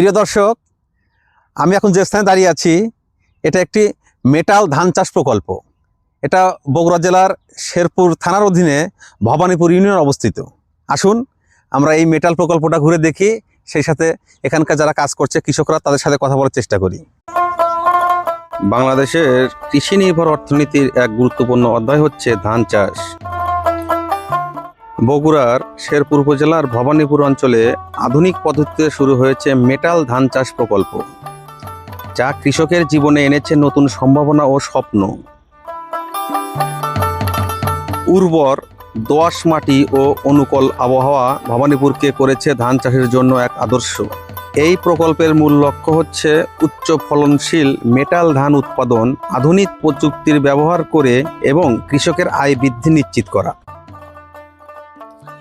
প্রিয় দর্শক, আমি এখন যে স্থানে দাঁড়িয়ে আছি এটা একটি মেটাল ধান চাষ প্রকল্প। এটা বগুড়া জেলার শেরপুর থানার অধীনে ভবানীপুর ইউনিয়ন অবস্থিত। আসুন আমরা এই মেটাল প্রকল্পটা ঘুরে দেখি, সেই সাথে এখানকার যারা কাজ করছে কৃষকরা তাদের সাথে কথা বলার চেষ্টা করি। বাংলাদেশের কৃষি নির্ভর অর্থনীতির এক গুরুত্বপূর্ণ অধ্যায় হচ্ছে ধান চাষ। বগুড়ার শেরপুর উপজেলার ভবানীপুর অঞ্চলে আধুনিক পদ্ধতিতে শুরু হয়েছে মেটাল ধান চাষ প্রকল্প, যা কৃষকের জীবনে এনেছে নতুন সম্ভাবনা ও স্বপ্ন। উর্বর দোআঁশ মাটি ও অনুকূল আবহাওয়া ভবানীপুরকে করেছে ধান চাষের জন্য এক আদর্শ। এই প্রকল্পের মূল লক্ষ্য হচ্ছে উচ্চ ফলনশীল মেটাল ধান উৎপাদন, আধুনিক প্রযুক্তির ব্যবহার করে এবং কৃষকের আয় বৃদ্ধি নিশ্চিত করা।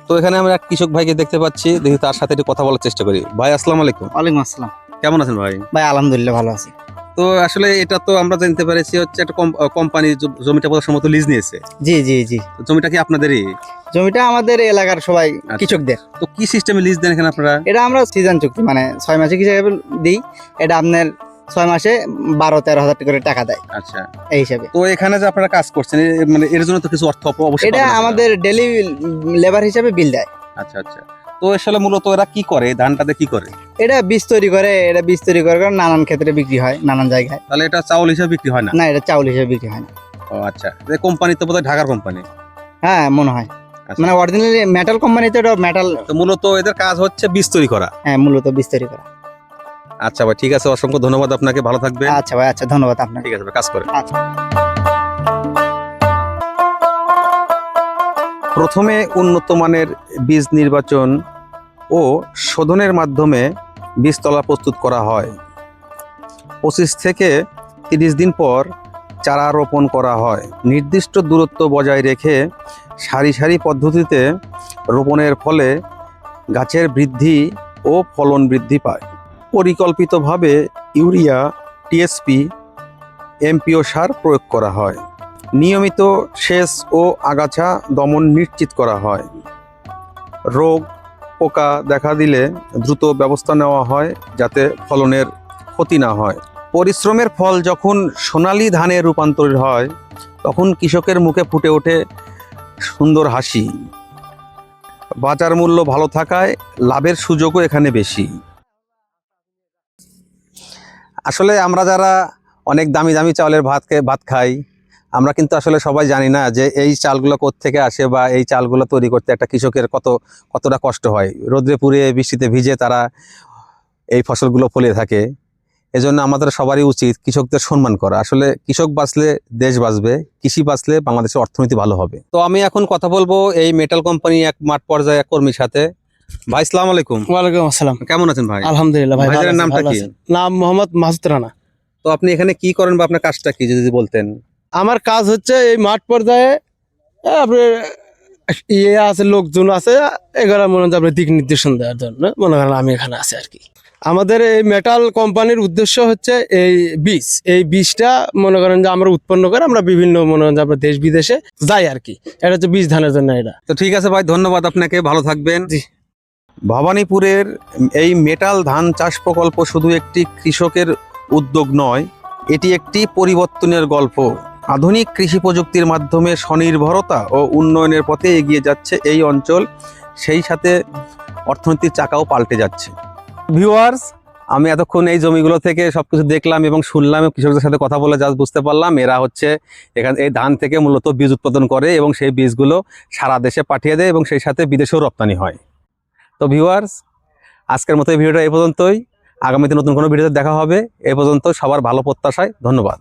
তো এখানে আমরা এক কৃষক ভাইকে দেখতে পাচ্ছি, দেখি তার সাথে একটু কথা বলার চেষ্টা করি। ভাই আসসালামু আলাইকুম। ওয়ালাইকুম আসসালাম। কেমন আছেন ভাই? ভাই আলহামদুলিল্লাহ ভালো আছি। তো আসলে এটা তো আমরা জানতে পেরেছি হচ্ছে একটা কোম্পানি জমিটা সম্ভবত লিজ নিয়েছে। জি জি জি, তো জমিটা কি আপনাদেরই? জমিটা আমাদের এলাকার সবাই কৃষকদের। তো কি সিস্টেমে লিজ দেন এখানে আপনারা? এটা আমরা সিজন চুক্তি, মানে 6 মাসে হিসাবে দিই। এটা আপনার 6 মাসে 12-13 হাজার টাকা করে টাকা দেয়। আচ্ছা, এই হিসাবে। তো এখানে যে আপনারা কাজ করছেন মানে এর জন্য তো কিছু অর্থ অবশ্যই এটা পাবেন। আমাদের ডেইলি লেবার হিসাবে বিল দেয়। আচ্ছা আচ্ছা, তো আসলে মূলত এরা কি করে, ধানটাতে কি করে? এটা বীজ তৈরি করে, নানান ক্ষেত্রে বিক্রি হয়, নানান জায়গায়। তাহলে এটা চাউল হিসেবে বিক্রি হয় না? না, এটা চাউল হিসেবে বিক্রি হয় না। ও আচ্ছা, এই কোম্পানি তো বোধহয় ঢাকার কোম্পানি। হ্যাঁ মনে হয়, আচ্ছা। মানে অরিজিনালি মেটাল কোম্পানিতে এটা মেটাল। তো মূলত এদের কাজ হচ্ছে বীজ তৈরি করা। হ্যাঁ, মূলত বীজ তৈরি করা। আচ্ছা ভাই, ঠিক আছে, অসংখ্য ধন্যবাদ আপনাকে, ভালো থাকবেন। আচ্ছা ভাই, আচ্ছা ধন্যবাদ আপনাকে। ঠিক আছে ভাই, কাজ করে। আচ্ছা। প্রথমে উন্নত মানের বীজ নির্বাচন ও শোধনের মাধ্যমে বীজতলা প্রস্তুত করা হয়। 25 থেকে 30 দিন পর চারা রোপণ করা হয়। নির্দিষ্ট দূরত্ব বজায় রেখে সারি সারি পদ্ধতিতে রোপণের ফলে গাছের বৃদ্ধি ও ফলন বৃদ্ধি পায়। পরিকল্পিতভাবে ইউরিয়া, টিএসপি, এমপিও সার প্রয়োগ করা হয়। নিয়মিত সেচ ও আগাছা দমন নিশ্চিত করা হয়। রোগ পোকা দেখা দিলে দ্রুত ব্যবস্থা নেওয়া হয় যাতে ফলনের ক্ষতি না হয়। পরিশ্রমের ফল যখন সোনালী ধানে রূপান্তরিত হয় তখন কৃষকের মুখে ফুটে ওঠে সুন্দর হাসি। বাজার মূল্য ভালো থাকায় লাভের সুযোগও এখানে বেশি। আসলে আমরা যারা অনেক দামি দামি চাউলের ভাত খাই, আমরা কিন্তু আসলে সবাই জানি না যে এই চালগুলো কোত্থেকে আসে বা এই চালগুলো তৈরি করতে একটা কৃষকের কতটা কষ্ট হয়। রোদ্রে পুড়ে বৃষ্টিতে ভিজে তারা এই ফসলগুলো ফলিয়ে থাকে। এজন্য আমাদের সবারই উচিত কৃষকদের সম্মান করা। আসলে কৃষক বাঁচলে দেশ বাঁচবে, কৃষি বাঁচলে বাংলাদেশের অর্থনীতি ভালো হবে। তো আমি এখন কথা বলবো এই মেটাল কোম্পানি এক মাঠ পর্যায়ে কর্মীর সাথে। ভাই আসসালামু আলাইকুম। ওয়ালাইকুম আসসালাম। কেমন আছেন ভাই? আলহামদুলিল্লাহ ভাই। ভাইজানের নামটা কি? নাম মোহাম্মদ মাসুদ রানা। তো আপনি এখানে কি করেন বা আপনার কাজটা কি যদি বলতেন? আমার কাজ হচ্ছে এই মাঠ পর্যায়ে আপনার আছে, লোকজন আছে, এগুলো মনে হয় আপনার দিক নির্দেশন দেওয়ার জন্য মনে করেন আমি এখানে আছি আর কি। আমাদের এই মেটাল কোম্পানির উদ্দেশ্য হচ্ছে এই বীজটা মনে করেন যে আমরা উৎপন্ন করে আমরা বিভিন্ন মনে করেন যে আমরা দেশ বিদেশে যাই আর কি। এটা হচ্ছে বীজ ধানের জন্য। এটা তো ঠিক আছে ভাই, ধন্যবাদ আপনাকে, ভালো থাকবেন। জি। ভবানীপুরের এই মেটাল ধান চাষ প্রকল্প শুধু একটি কৃষকের উদ্যোগ নয়, এটি একটি পরিবর্তনের গল্প। আধুনিক কৃষি প্রযুক্তির মাধ্যমে স্বনির্ভরতা ও উন্নয়নের পথে এগিয়ে যাচ্ছে এই অঞ্চল, সেই সাথে অর্থনীতির চাকাও পাল্টে যাচ্ছে। ভিউয়ার্স, আমি এতক্ষণ এই জমিগুলো থেকে সবকিছু দেখলাম এবং শুনলাম, কৃষকদের সাথে কথা বলে যা বুঝতে পারলাম এরা হচ্ছে এখানে এই ধান থেকে মূলত বীজ উৎপাদন করে এবং সেই বীজগুলো সারা দেশে পাঠিয়ে দেয় এবং সেই সাথে বিদেশেও রপ্তানি হয়। তো ভিউয়ার্স, আজকের মতো এই ভিডিওটা এই পর্যন্তই। আগামীতে নতুন কোনো ভিডিওতে দেখা হবে। এই পর্যন্ত সবার ভালো প্রত্যাশায় ধন্যবাদ।